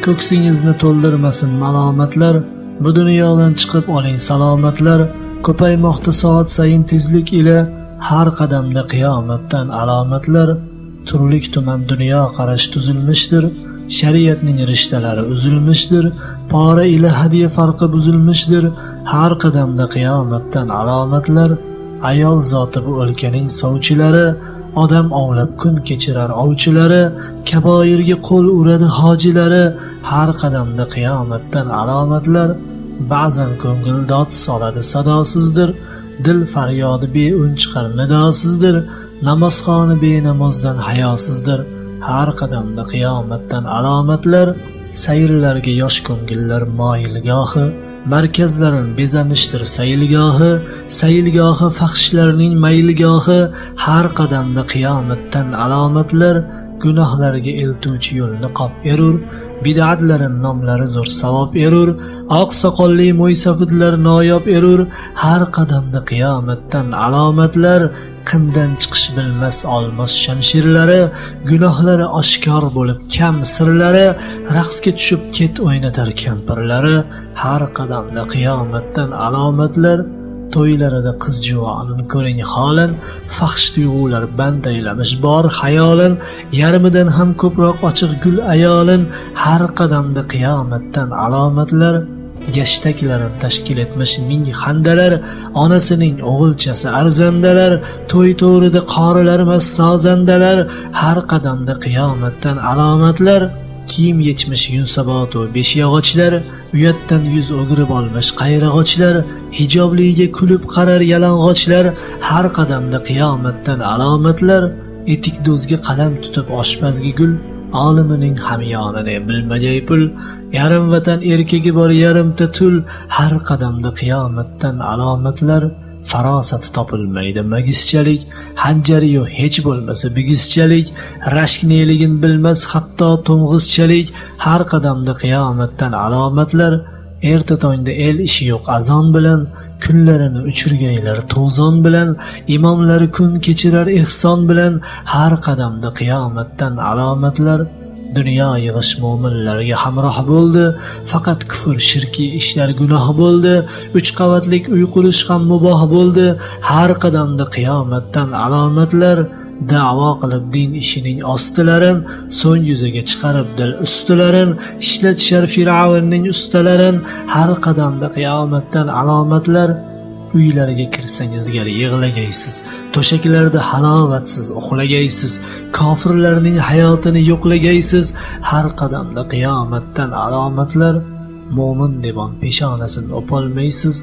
ko'ksingizni to'ldirmasin malomatlar. Bu dunyodan chiqib oling salomatlar. Ko'paymoqda soat sayin tezlik ila, har qadamda qiyomatdan alomatlar. Turlik tuman dunyo qarash tuzilmishdir, shariatning rishtalari uzilmishdir, pora ila hadiya farqi buzilmishdir, har qadamda qiyomatdan alomatlar. Ayol zoti bu o'lkaning sovchilari, odam ovlab kun kechirar ovchilari, kaboirga qo'l uradi hojilari, har qadamda qiyomatdan alomatlar. Ba'zan ko'ngil dod soladi sadosizdir, dil faryodi beun chiqar nidosizdir, namozxoni benamozdan hayosizdir, har qadamda qiyomatdan alomatlar. Sayrlarga yosh ko'ngillar moyilgohi, markazlarin bezanishdir saylgohi, saylgohi faxshlarning maylgohi, har qadamda qiyomatdan alomatlar. Gunohlarga eltuvchi yo'lni qop erur, bid'atlarin nomlari zo'r savob erur, oq soqolli mo'ysafidlar noyob erur, har qadamda qiyomatdan alomatlar. Qindan chiqish bilmas olmos shamshirlari, gunohlari oshkor bo'lib kam sirlari, raqsga tushib ket o'ynatar kampirlari, har qadamda qiyomatdan alomatlar. To'ylarida qiz juvonin ko'ring holan, faxsh tuyg'ular bandaylamish bor xayolin, yarmidan ham ko'proq ochiq gul ayolin, har qadamda qiyomatdan alomatlar. Gashtaklarin tashkil etmish ming xandalar, onasining o'g'ilchasi arzandalar, to'y to'rida qorilar emas sozandalar, har qadamda qiyomatdan alomatlar. Kiyim yechmish yunsabotu besh yog'ochlar, uyatdan yuz o'girib olmish qayrag'ochlar, hijobliga kulib qarar yalang'ochlar, har qadamda qiyomatdan alomatlar. Etik do'zga qalam tutib oshpazga gul, olimining hamyonini bilmagay pul, yarim vatan erkagi bor yarimta tul, har qadamda qiyomatdan alomatlar. Farosati topilmaydi magizchalik, hanjariyu hech bo'lmasa bigizchalik, rashkneligin bilmas hatto to'ng'izchalik, har qadamda qiyomatdan alomatlar. Erta tongda el ishi yo'q azon bilan, kunlarini uchirgaylar to'zon bilan, imomlari kun kechirar ehson bilan, har qadamda qiyomatdan alomatlar. Dunyo yig'ish mo'minlarga hamroh bo'ldi, faqat kufr shirki ishlar gunoh bo'ldi, 3 qavatlik uy qurish ham muboh bo'ldi, har qadamda qiyomatdan alomatlar. Da'vo qilib din ishining ostilarin, so'ng yuzaga chiqarib dil ustilarin, ishlatishar Fir'avnning ustalarin, har qadamda qiyomatdan alomatlar. Uylariga kirsangiz gar yig'lagaysiz, to'shaklarda halovatsiz uxlagaysiz, kofirlarning hayotini yo'qlagaysiz, har qadamda qiyomatdan alomatlar. Mo'min devon peshonasini o'polmaysiz,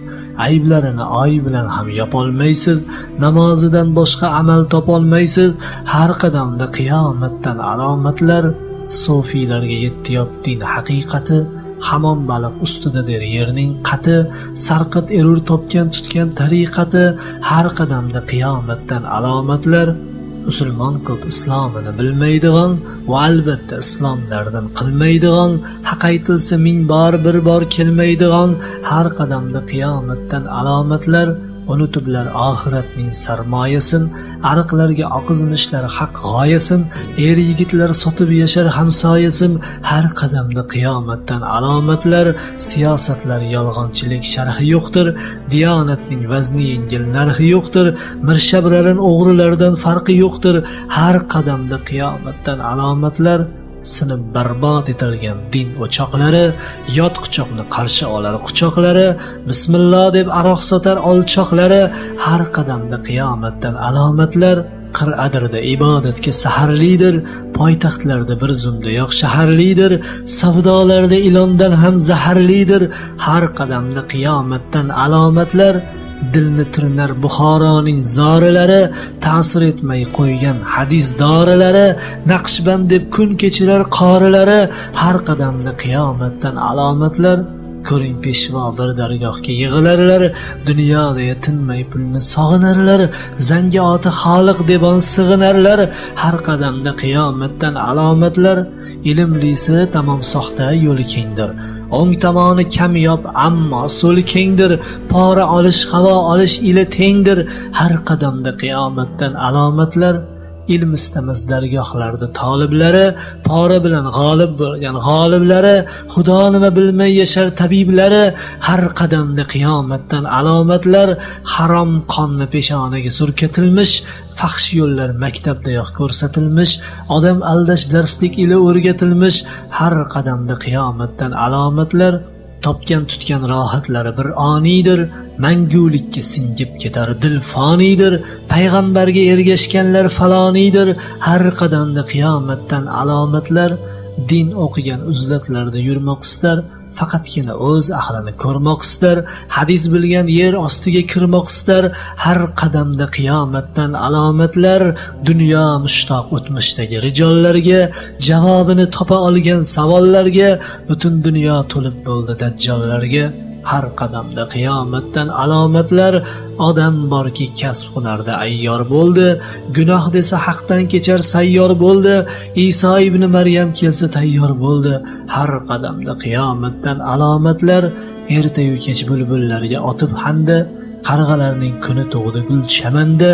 ayblarini oy bilan ham yopolmaysiz, namozidan boshqa amal topolmaysiz, har qadamda qiyomatdan alomatlar. Sofiylarga yettiyop din haqiqati, hamon baliq ustida der yerning qati, sarqit erur topgan tutgan tariqati, har qadamda qiyomatdan alomatlar. Musulmon ko'p islomini bilmaydigan va albatta islomlardan qilmaydigan, haq aytilsa ming bor bir bor kelmaydigan, har qadamda qiyomatdan alomatlar. Unutiblar oxiratning sarmoyasin, ariqlarga oqizmishlar haq g'oyasin, er yigitlar sotib yashar hamsoyasin, har qadamda qiyomatdan alomatlar. Siyosatlar yolg'onchilik sharhi yo'qdir, diyonatning vazni yengil narxi yo'qdir, mirshabrarin o'g'rilardan farqi yo'qdir, har qadamda qiyomatdan alomatlar. Sinib barbod etilgan din o'choqlari, yot quchoqni qarshi olar quchoqlari, bismillah deb aroq sotar olchoqlari, har qadamda qiyomatdan alomatlar. Qir'adirda ibodatga saharlidir, poytaxtlarda bir zumdayoq shaharlidir, savdolarda ilondan ham zaharlidir, har qadamda qiyomatdan alomatlar. Dilni tirnar Buxoroning zorilari, ta'sir etmay qo'ygan hadis dorilari, Naqshband deb kun kechirar qorilari, har qadamda qiyomatdan alomatlar. Ko'ring peshvo bir dargohga yig'ilarlar, dunyoda tinmay pulni sog'inarlar, zangi oti xoliq debon sig'inarlar, har qadamda qiyomatdan alomatlar. Ilmlisi tamom soxta yo'li kengdir, o'ng tomoni kamyob ammo so'li kengdir, pora olish havo olish ila tengdir, har qadamda qiyomatdan alomatlar. ilm istamas dargohlarda toliblari, pora bilan g'olib bo'lgan g'oliblari, xudo nima bilmay yashar tabiblari, har qadamda qiyomatdan alomatlar, harom qonni peshonaga surkatilmish, fahsh yo'llar maktabdayoq ko'rsatilmish, odam aldash darslik ila o'rgatilmish, har qadamda qiyomatdan alomatlar, topgan tutgan rohatlari bir oniydir, mangulikka singib ketar dil foniydir, payg'ambarga ergashganlar faloniydir, har qadamda qiyomatdan alomatlar, din o'qigan uzlatlarda yurmoq istar, faqatgina o'z ahlini ko'rmoq istar, hadis bilgan yer ostiga kirmoq istar, har qadamda qiyomatdan alomatlar, dunyo mushtoq o'tmishdagi rijollarga, javobini topa olgan savollarga, butun dunyo to'lib bo'ldi dajjollarga, har qadamda qiyomatdan alomatlar, odam borki kasb hunarda ayyor bo'ldi, gunoh desa haqdan kechar sayyor bo'ldi, Iso ibn Maryam kelsa tayyor bo'ldi, har qadamda qiyomatdan alomatlar, ertayu kech bulbullarga otib handa, qarg'alarning kuni tug'di gul chamanda,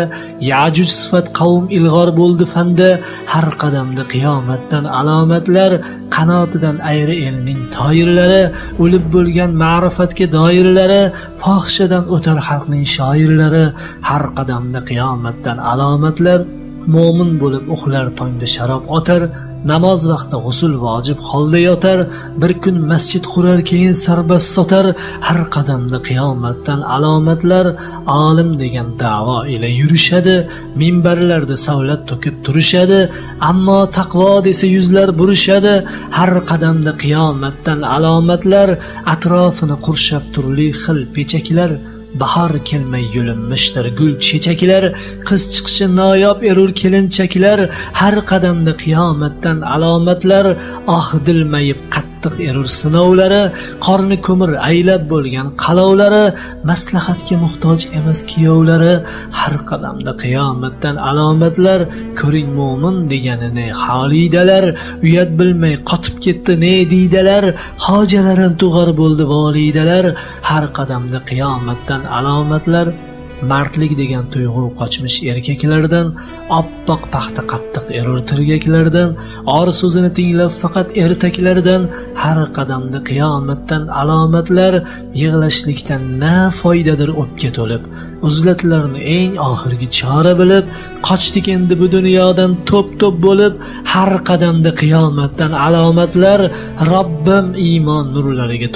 Yajuj sifat qavm ilg'or bo'ldi fanda, har qadamda qiyomatdan alomatlar, qanotidan ayri elning toyirlari, o'lib bo'lgan ma'rifatga doirlari, fohishadan o'tar xalqning shoirlari, har qadamda qiyomatdan alomatlar, mo'min bo'lib uxlar tongda sharob otar, namoz vaqti g'usul vojib holda yotar, bir kun masjid qurar keyin sarbast sotar, har qadamda qiyomatdan alomatlar, olim degan da'vo ila yurishadi, minbarlarda savlat to'kib turishadi, ammo taqvo desa yuzlar burishadi, har qadamda qiyomatdan alomatlar, atrofini qurshab turli xil pechaklar, bahor kelmay yulinmishdir gul chechaklar, qiz chiqishi noyob erur kelinchaklar, har qadamda qiyomatdan alomatlar, dilmayib qattiq erur sinovlari, qorni ko'mir aylab bo'lgan qalovlari, maslahatga muhtoj emas kiyovlari, har qadamda qiyomatdan alomatlar, ko'ring mo'min deganini holidalar, uyat bilmay qotib ketdi ne deydalar, hojalarin tug'ar bo'ldi volidalar, har qadamda qiyomatdan alomatlar, mardlik degan tuyg'u qochmish erkaklardan, oppoq paxta qattiq erur tirgaklardan, or so'zini tinglab faqat ertaklardan, har qadamda qiyomatdan alomatlar, yig'lashlikdan na foydadir o'pka to'lib, uzlatlarni eng oxirgi chora bilib, qochdik endi bu dunyodan to'p-to'p bo'lib, har qadamda qiyomatdan alomatlar, Robbim iymon nurlariga